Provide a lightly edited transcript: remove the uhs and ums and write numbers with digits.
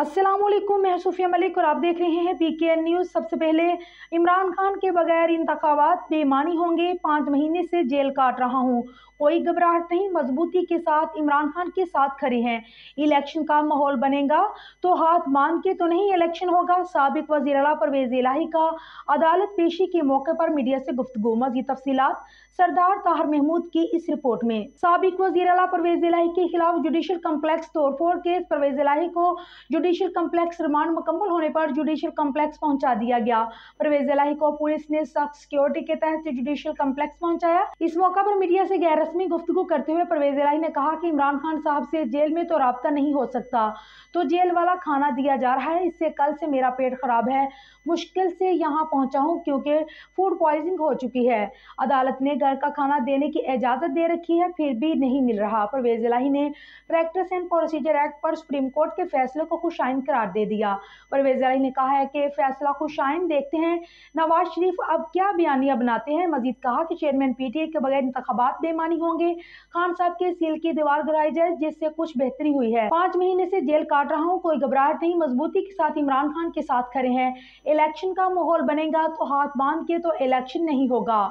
अस्सलामुअलैकुम, मैं सूफिया मलिक और आप देख रहे हैं PKN न्यूज़। सबसे पहले, इमरान खान के बगैर इंतखाबात बेईमानी होंगे, 5 महीने से जेल काट रहा हूं, कोई घबराहट नहीं, मजबूती के साथ इमरान खान के साथ खड़े हैं। इलेक्शन का माहौल बनेगा तो हाथ बांध के तो नहीं इलेक्शन होगा। साबिक वज़ीर आला परवेज इलाही का अदालत पेशी के मौके पर मीडिया से गुफ्तगू। मज़ीद तफसीलात सरदार ताहिर महमूद की इस रिपोर्ट में। साबिक वज़ीर आला परवेज इलाही के खिलाफ जुडिशल कम्प्लेक्स तोड़फोड़ केस। परवेज इलाही को जुडिशल कम्प्लेक्स रिमांड मुकम्मल होने पर जुडिशल कम्प्लेक्स पहुंचा दिया गया। परवेज इलाही को पुलिस ने सख्त सिक्योरिटी के तहत जुडिशल कम्प्लेक्स पहुंचाया। इस मौका पर मीडिया से गैर रस्मी गुफ्तगू करते हुए परवेज इलाही ने कहा कि इमरान खान साहब से जेल में तो राब्ता नहीं हो सकता, तो जेल वाला खाना दिया जा रहा है। इससे कल से मेरा पेट खराब है, मुश्किल से यहाँ पहुंचा हूँ क्योंकि फूड पॉइजनिंग हो चुकी है। अदालत ने घर का खाना देने की इजाजत दे रखी है, फिर भी नहीं मिल रहा। परवेज इलाही ने प्रैक्टिस एंड प्रोसीजर एक्ट पर सुप्रीम कोर्ट के फैसले को खुशाइन करार दे दिया। परवेज इलाही ने कहा है कि फैसला खुशाइन, देखते हैं नवाज शरीफ अब क्या बयानिया बनाते हैं। मजीद कहा कि चेयरमैन PTA के बगैर इंतखाबात बेईमानी होंगे, खान साहब के सील की दीवार गिराई जाए जिससे कुछ बेहतरी हुई है। 5 महीने से जेल काट रहा हूँ, कोई घबराहट नहीं, मजबूती के साथ इमरान खान के साथ खड़े हैं। इलेक्शन का माहौल बनेगा तो हाथ बांध के तो इलेक्शन नहीं होगा।